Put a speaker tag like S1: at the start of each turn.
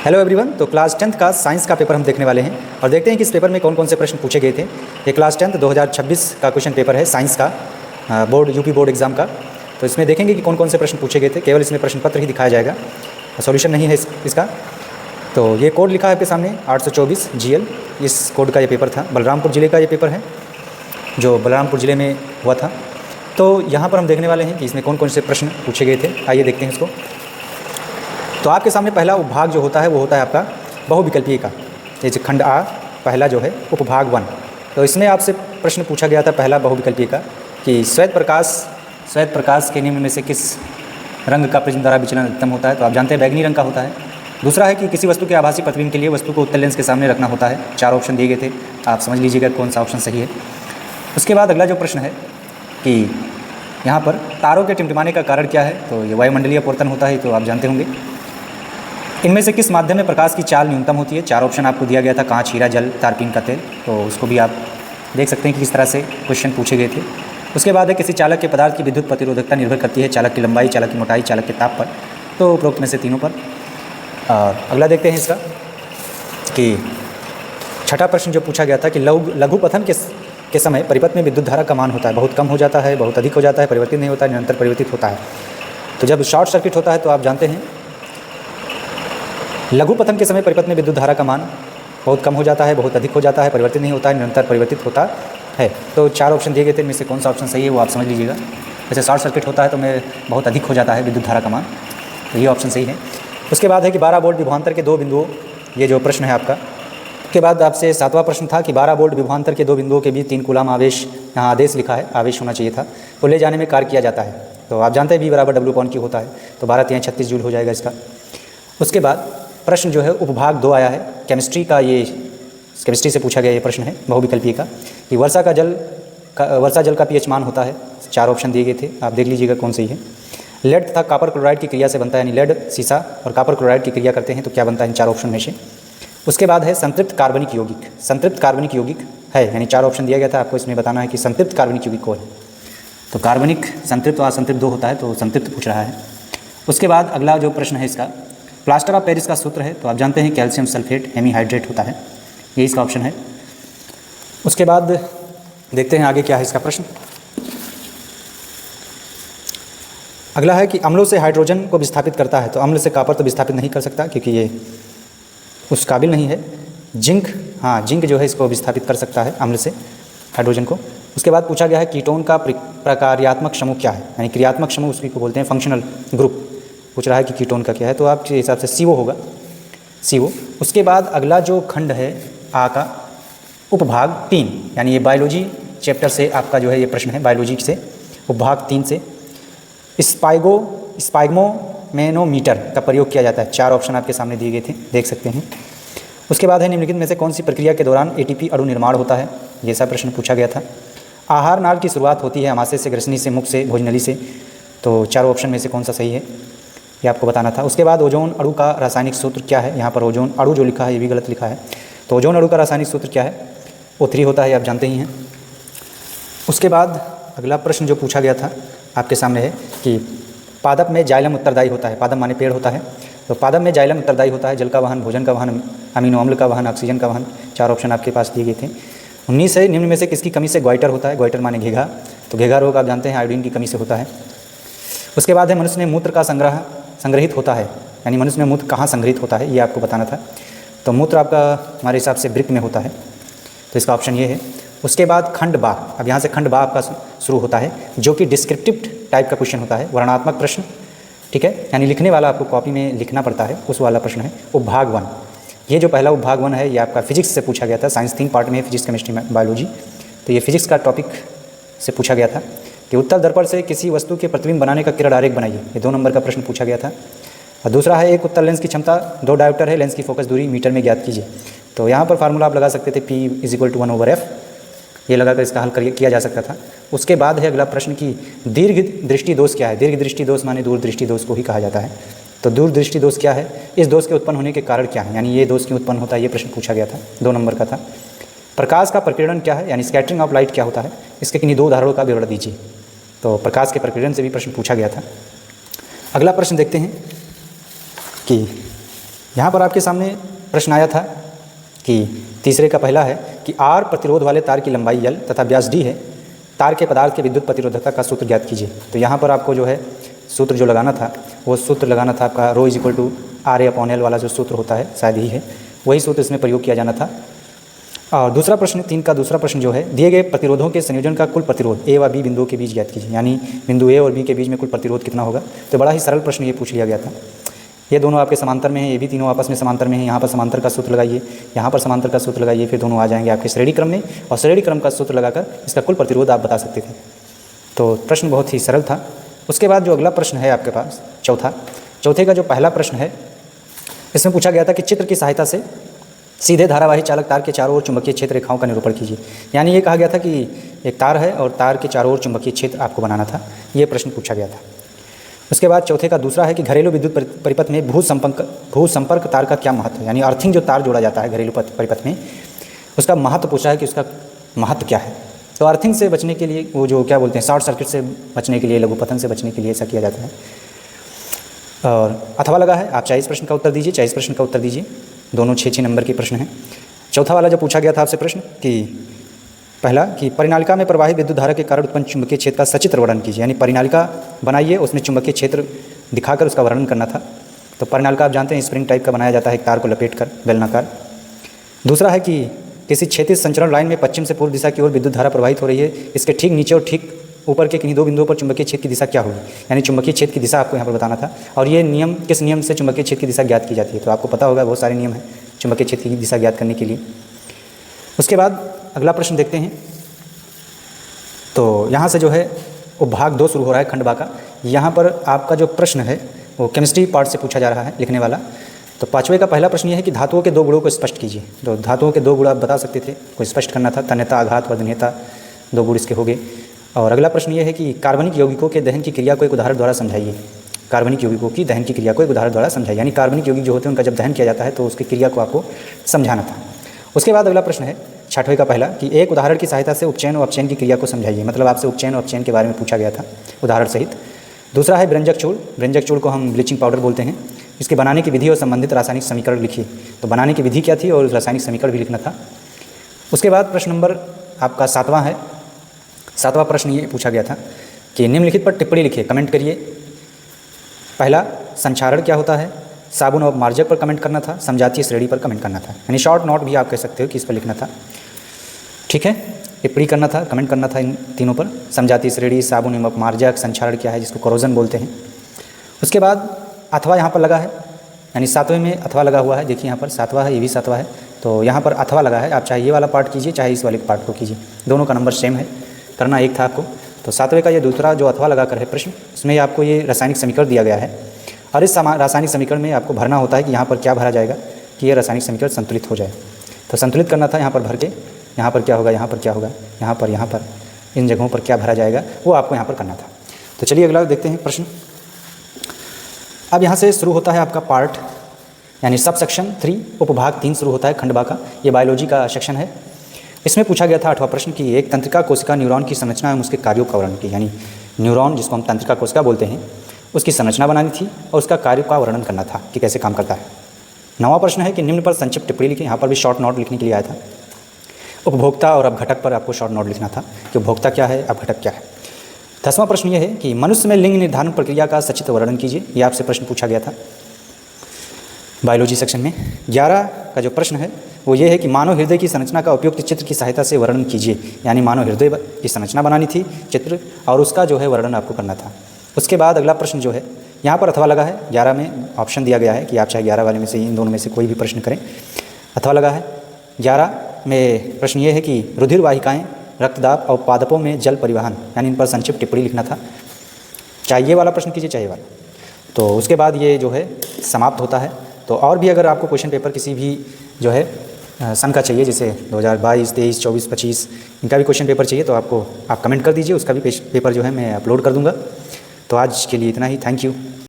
S1: Hello everyone. तो class 10th का science का पेपर हम देखने वाले हैं और देखते हैं कि इस पेपर में कौन कौन से प्रश्न पूछे गए थे। ये क्लास 10th 2026 का क्वेश्चन पेपर है साइंस का, बोर्ड यूपी बोर्ड एग्जाम का। तो इसमें देखेंगे कि कौन कौन से प्रश्न पूछे गए थे। केवल इसमें प्रश्न पत्र ही दिखाया जाएगा, सॉल्यूशन नहीं है इसका। तो ये कोड लिखा है आपके सामने 824 GL, इस कोड का ये पेपर था। बलरामपुर ज़िले का ये पेपर है जो बलरामपुर ज़िले में हुआ था। तो यहाँ पर हम देखने वाले हैं कि इसमें कौन कौन से प्रश्न पूछे गए थे। आइए देखते हैं इसको। तो आपके सामने पहला उपभाग जो होता है वो होता है आपका बहुविकल्पीय का। जैसे खंड आ पहला जो है उपभाग 1। तो इसमें आपसे प्रश्न पूछा गया था पहला बहुविकल्पीय का कि श्वेत प्रकाश के निम्न में से किस रंग का प्रिज्म द्वारा विचलन अधिकतम होता है। तो आप जानते हैं बैगनी रंग का होता है। दूसरा है कि किसी वस्तु के आभासी प्रतिबिंब के लिए वस्तु को उत्तल लेंस के सामने रखना होता है। 4 ऑप्शन दिए गए थे, आप समझ लीजिएगा कौन सा ऑप्शन सही है। उसके बाद अगला जो प्रश्न है कि यहाँ पर तारों के टिमटिमाने का कारण क्या है। तो ये वायुमंडलीय अपवर्तन होता है, तो आप जानते होंगे। इनमें से किस माध्यम में प्रकाश की चाल न्यूनतम होती है। 4 ऑप्शन आपको दिया गया था, कांच, हीरा, जल, तारपीन का तेल। तो उसको भी आप देख सकते हैं कि किस तरह से क्वेश्चन पूछे गए थे। उसके बाद है किसी चालक के पदार्थ की विद्युत प्रतिरोधकता निर्भर करती है। चालक की लंबाई, चालक की मोटाई, चालक के ताप पर। तो उपरोक्त में से तीनों पर। अगला देखते हैं इसका कि छठा प्रश्न जो पूछा गया था कि लघु पथन के समय परिपथ में विद्युत धारा का मान होता है। बहुत कम हो जाता है, बहुत अधिक हो जाता है, परिवर्तित नहीं होता है, निरंतर परिवर्तित होता है। तो जब शॉर्ट सर्किट होता है तो आप जानते हैं लघु पथन के समय परिपथ में विद्युत धारा का मान बहुत कम हो जाता है, बहुत अधिक हो जाता है, परिवर्तित नहीं होता है, निरंतर परिवर्तित होता है। तो 4 ऑप्शन दिए गए थे, इनमें से कौन सा ऑप्शन सही है वो आप समझ लीजिएगा। जैसे शॉर्ट सर्किट होता है तो में बहुत अधिक हो जाता है विद्युत धारा का मान, तो ये ऑप्शन सही है। उसके बाद है कि 12 वोल्ट विभवांतर के 2 बिंदुओं, ये जो प्रश्न है आपका। उसके बाद आपसे 7वां प्रश्न था कि 12 वोल्ट विभवांतर के 2 बिंदुओं के बीच 3 कूलाम आवेश, यहाँ आदेश लिखा है, आवेश होना चाहिए था, को ले जाने में कार्य किया जाता है। तो आप जानते हैं V = W/Q होता है। तो 12 × 36 जूल हो जाएगा इसका। उसके बाद प्रश्न जो है उपभाग 2 आया है केमिस्ट्री का। ये केमिस्ट्री से पूछा गया ये प्रश्न है बहुविकल्पीय का कि वर्षा जल का pH मान होता है। 4 ऑप्शन दिए गए थे, आप देख लीजिएगा कौन सही है। लेड तथा कॉपर क्लोराइड की क्रिया से बनता है, यानी लेड सीसा और कॉपर क्लोराइड की क्रिया करते हैं तो क्या बनता है इन 4 ऑप्शन में से। उसके बाद है संतृप्त कार्बनिक यौगिक। संतृप्त कार्बनिक यौगिक है, यानी 4 ऑप्शन दिया गया था, आपको इसमें बताना है कि संतृप्त कार्बनिक यौगिक कौन है। तो कार्बनिक, संतृप्त और असंतृप्त 2 होता है, तो संतृप्त पूछ रहा है। उसके बाद अगला जो प्रश्न है इसका प्लास्टर ऑफ पेरिस का सूत्र है। तो आप जानते हैं कैल्शियम सल्फेट हेमीहाइड्रेट होता है, ये इसका ऑप्शन है। उसके बाद देखते हैं आगे क्या है इसका प्रश्न। अगला है कि अम्लों से हाइड्रोजन को विस्थापित करता है। तो अम्ल से कॉपर तो विस्थापित नहीं कर सकता क्योंकि ये उस काबिल नहीं है। जिंक, हाँ जिंक जो है इसको विस्थापित कर सकता है अम्ल से हाइड्रोजन को। उसके बाद पूछा गया है कीटोन का प्रकार्यात्मक समूह क्या है, यानी क्रियात्मक समूह उसकी को बोलते हैं, फंक्शनल ग्रुप पूछ रहा है कि कीटोन का क्या है। तो आपके हिसाब से CO होगा, CO। उसके बाद अगला जो खंड है आ का उपभाग 3, यानी ये बायोलॉजी चैप्टर से आपका जो है ये प्रश्न है, बायोलॉजी से उपभाग 3 से स्पाइगमोमेनोमीटर का प्रयोग किया जाता है। 4 ऑप्शन आपके सामने दिए गए थे, देख सकते हैं। उसके बाद है निम्नलिखित में से कौन सी प्रक्रिया के दौरान ATP अणु निर्माण होता है, ये सब प्रश्न पूछा गया था। आहार नाल की शुरुआत होती है अमाशय से, ग्रसनी से, मुख से, भोजनली से। तो 4 ऑप्शन में से कौन सा सही है ये आपको बताना था। उसके बाद ओजोन अणु का रासायनिक सूत्र क्या है। यहाँ पर ओजोन अणु जो लिखा है ये भी गलत लिखा है। तो ओजोन अणु का रासायनिक सूत्र क्या है, O3 होता है, आप जानते ही हैं। उसके बाद अगला प्रश्न जो पूछा गया था आपके सामने है कि पादप में जाइलम उत्तरदायी होता है। पादप माने पेड़ होता है, तो पादप में जाइलम उत्तरदायी होता है। जल का वहन, भोजन का वहन, अमीनो अम्ल का वहन, ऑक्सीजन का वहन। 4 ऑप्शन आपके पास दिए गए थे। 19 है निम्न में से किसकी कमी से ग्वाइटर होता है। ग्वाइटर माने घेघा। तो घेघा रोग आप जानते हैं आयोडीन की कमी से होता है। उसके बाद है मनुष्य में मूत्र का संग्रहित होता है, यानी मनुष्य में मूत्र कहाँ संग्रहित होता है ये आपको बताना था। तो मूत्र आपका हमारे हिसाब से वृक्क में होता है, तो इसका ऑप्शन ये है। उसके बाद खंड बा, अब यहाँ से खंड बा आपका शुरू होता है जो कि डिस्क्रिप्टिव टाइप का क्वेश्चन होता है, वर्णनात्मक प्रश्न, ठीक है, यानी लिखने वाला आपको कॉपी में लिखना पड़ता है, उस वाला प्रश्न है। उपभाग 1, ये जो पहला उपभाग 1 है ये आपका फिजिक्स से पूछा गया था। साइंस 3 पार्ट में है, फिजिक्स, केमिस्ट्री, बायोलॉजी। तो ये फिजिक्स का टॉपिक से पूछा गया था कि उत्तल दर्पण से किसी वस्तु के प्रतिबिंब बनाने का किरण आरेख बनाइए। ये 2 नंबर का प्रश्न पूछा गया था। और दूसरा है एक उत्तल लेंस की क्षमता 2 डायोप्टर है, लेंस की फोकस दूरी मीटर में ज्ञात कीजिए। तो यहाँ पर फार्मूला आप लगा सकते थे P = 1/f, ये लगाकर इसका हल किया जा सकता था। उसके बाद है अगला प्रश्न कि दीर्घ दृष्टि दोष क्या है। दीर्घ दृष्टि दोष माने दूरदृष्टि दोष को ही कहा जाता है। तो दूरदृष्टि दोष क्या है, इस दोष के उत्पन्न होने के कारण क्या है, यानी ये दोष क्यों उत्पन्न होता है, ये प्रश्न पूछा गया था, 2 नंबर का था। प्रकाश का प्रकीर्णन क्या है, यानी स्कैटरिंग ऑफ लाइट क्या होता है, इसके किन्हीं 2 उदाहरणों का विवरण दीजिए। तो प्रकाश के प्रकीर्णन से भी प्रश्न पूछा गया था। अगला प्रश्न देखते हैं कि यहाँ पर आपके सामने प्रश्न आया था कि तीसरे का पहला है कि R प्रतिरोध वाले तार की लंबाई L तथा व्यास D है, तार के पदार्थ के विद्युत प्रतिरोधकता का सूत्र ज्ञात कीजिए। तो यहाँ पर आपको जो है सूत्र जो लगाना था वो सूत्र लगाना था आपका ρ = RA/L वाला जो सूत्र होता है, शायद ही है, वही सूत्र इसमें प्रयोग किया जाना था। और दूसरा प्रश्न 3 का दूसरा प्रश्न जो है, दिए गए प्रतिरोधों के संयोजन का कुल प्रतिरोध A व B बिंदुओं के बीच ज्ञात कीजिए, यानी बिंदु A और B के बीच में कुल प्रतिरोध कितना होगा। तो बड़ा ही सरल प्रश्न ये पूछ लिया गया था। ये दोनों आपके समांतर में हैं, ये भी तीनों आपस में समांतर में हैं। यहाँ पर समांतर का सूत्र लगाइए, यहाँ पर समांतर का सूत्र लगाइए, फिर दोनों आ जाएंगे आपके श्रेणी क्रम में, और श्रेणी क्रम का सूत्र लगाकर इसका कुल प्रतिरोध आप बता सकते थे। तो प्रश्न बहुत ही सरल था। उसके बाद जो अगला प्रश्न है आपके पास चौथे का जो पहला प्रश्न है, इसमें पूछा गया था कि चित्र की सहायता से सीधे धारावाही चालक तार के चारों ओर चुंबकीय क्षेत्र रेखाओं का निरूपण कीजिए। यानी ये कहा गया था कि एक तार है और तार के चारों ओर चुंबकीय क्षेत्र आपको बनाना था, ये प्रश्न पूछा गया था। उसके बाद चौथे का दूसरा है कि घरेलू विद्युत परिपथ में भू संपर्क तार का क्या महत्व है, यानी अर्थिंग जो तार जोड़ा जाता है घरेलू परिपथ में, उसका महत्व पूछा है कि उसका महत्व क्या है। तो अर्थिंग से बचने के लिए, वो जो क्या बोलते हैं, शॉर्ट सर्किट से बचने के लिए, लघुपतन से बचने के लिए ऐसा किया जाता है। और अथवा लगा है, आप 40 प्रश्न का उत्तर दीजिए, 40 प्रश्न का उत्तर दीजिए, दोनों 6-6 नंबर के प्रश्न हैं। चौथा वाला जो पूछा गया था आपसे प्रश्न कि पहला कि परिनालिका में प्रवाहित विद्युत धारा के कारण उत्पन्न चुंबकीय क्षेत्र का सचित्र वर्णन कीजिए, यानी परिनालिका बनाइए, उसमें चुंबकीय क्षेत्र दिखाकर उसका वर्णन करना था। तो परिनालिका आप जानते हैं स्प्रिंग टाइप का बनाया जाता है, एक तार को लपेट कर बेलनाकार। दूसरा है कि किसी क्षैतिज संचरण लाइन में पश्चिम से पूर्व दिशा की ओर विद्युत धारा प्रवाहित हो रही है, इसके ठीक नीचे और ठीक ऊपर के किन्हीं 2 बिंदुओं पर चुंबकीय क्षेत्र की दिशा क्या होगी, यानी चुंबकीय क्षेत्र की दिशा आपको यहाँ पर बताना था। और ये नियम, किस नियम से चुंबकीय क्षेत्र की दिशा ज्ञात की जाती है, तो आपको पता होगा बहुत सारे नियम हैं चुंबकीय क्षेत्र की दिशा ज्ञात करने के लिए। उसके बाद अगला प्रश्न देखते हैं। तो यहाँ से जो है वो भाग 2 शुरू हो रहा है, खंड भाग का। यहाँ पर आपका जो प्रश्न है वो केमिस्ट्री पार्ट से पूछा जा रहा है लिखने वाला। तो 5वें का पहला प्रश्न ये है कि धातुओं के 2 गुणों को स्पष्ट कीजिए। तो धातुओं के 2 गुण आप बता सकते थे, कोई स्पष्ट करना था, तन्यता, आघात, वर्धनीयता, 2 गुण इसके हो गए। और अगला प्रश्न ये है कि कार्बनिक यौगिकों के दहन की क्रिया को एक उदाहरण द्वारा समझाइए। कार्बनिक यौगिकों की दहन की क्रिया को एक उदाहरण द्वारा समझाइए, यानी कार्बनिक यौगिक जो होते हैं उनका जब दहन किया जाता है तो उसकी क्रिया को आपको समझाना था। उसके बाद अगला प्रश्न है 6वें का पहला कि एक उदाहरण की सहायता से उपचयन और अपचयन की क्रिया को समझाइए। मतलब आपसे उपचयन और अपचयन के बारे में पूछा गया था उदाहरण सहित। दूसरा है व्यंजक चूर्ण। व्यंजक चूर्ण को हम ब्लीचिंग पाउडर बोलते हैं। इसके बनाने की विधि और संबंधित रासायनिक समीकरण लिखिए। तो बनाने की विधि क्या थी और रासायनिक समीकरण भी लिखना था। उसके बाद प्रश्न नंबर आपका 7वां है। 7वां प्रश्न ये पूछा गया था कि निम्नलिखित पर टिप्पणी लिखिए, कमेंट करिए। पहला, संक्षारण क्या होता है, साबुन और मार्जक पर कमेंट करना था, समजातीय श्रेणी पर कमेंट करना था, यानी शॉर्ट नोट भी आप कह सकते हो कि इस पर लिखना था। ठीक है, टिप्पणी करना था, कमेंट करना था इन तीनों पर, समजातीय श्रेणी, साबुन एवं मार्जक, संक्षारण क्या है जिसको कोरोजन बोलते हैं। उसके बाद अथवा यहाँ पर लगा है, यानी 7वें में अथवा लगा हुआ है। देखिए यहाँ पर 7वां है, ये भी 7वां है, तो यहाँ पर अथवा लगा है। आप चाहे ये वाला पार्ट कीजिए चाहे इस वाले पार्ट को कीजिए, दोनों का नंबर सेम है, करना एक था आपको। तो 7वें का ये दूसरा जो अथवा लगा कर है प्रश्न, उसमें आपको ये रासायनिक समीकरण दिया गया है और इस रासायनिक समीकरण में आपको भरना होता है कि यहाँ पर क्या भरा जाएगा कि ये रासायनिक समीकरण संतुलित हो जाए। तो संतुलित करना था यहाँ पर भर के, यहाँ पर क्या होगा, यहाँ पर क्या होगा, यहाँ पर इन जगहों पर क्या भरा जाएगा वो आपको यहाँ पर करना था। तो चलिए अगला देखते हैं प्रश्न। अब यहाँ से शुरू होता है आपका पार्ट, यानी सब सेक्शन 3 उपभाग 3 शुरू होता है खंड भाग का। ये बायोलॉजी का सेक्शन है। इसमें पूछा गया था 8वां प्रश्न कि एक तंत्रिका कोशिका न्यूरॉन की संरचना एवं उसके कार्यों का वर्णन की, यानी न्यूरॉन जिसको हम तंत्रिका कोशिका बोलते हैं उसकी संरचना बनानी थी और उसका कार्य का वर्णन करना था कि कैसे काम करता है। 9वां प्रश्न है कि निम्न पर संक्षिप्त टिप्पणी लिखी। यहाँ पर भी शॉर्ट नोट लिखने के लिए आया था। उपभोक्ता और अपघटक पर आपको शॉर्ट नोट लिखना था कि उपभोक्ता क्या है, अपघटक क्या है। 10वां प्रश्न ये है कि मनुष्य में लिंग निर्धारण प्रक्रिया का सचित्र वर्णन कीजिए। ये आपसे प्रश्न पूछा गया था बायोलॉजी सेक्शन में। 11 का जो प्रश्न है वो ये है कि मानव हृदय की संरचना का उपयुक्त चित्र की सहायता से वर्णन कीजिए, यानी मानव हृदय की संरचना बनानी थी चित्र और उसका जो है वर्णन आपको करना था। उसके बाद अगला प्रश्न जो है यहाँ पर अथवा लगा है। 11 में ऑप्शन दिया गया है कि आप चाहे 11 वाले में से इन दोनों में से कोई भी प्रश्न करें। अथवा लगा है। 11 में प्रश्न ये है कि रुधिर वाहिकाएँ, रक्तदाब और पादपों में जल परिवहन, यानी इन पर संक्षिप्त टिप्पणी लिखना था। चाहे ये वाला प्रश्न कीजिए चाहे वाला। तो उसके बाद ये जो है समाप्त होता है। तो और भी अगर आपको क्वेश्चन पेपर किसी भी जो है सन का चाहिए, जैसे 2022, 23, 24, 25 इनका भी क्वेश्चन पेपर चाहिए तो आप कमेंट कर दीजिए, उसका भी पेपर जो है मैं अपलोड कर दूंगा। तो आज के लिए इतना ही। Thank you.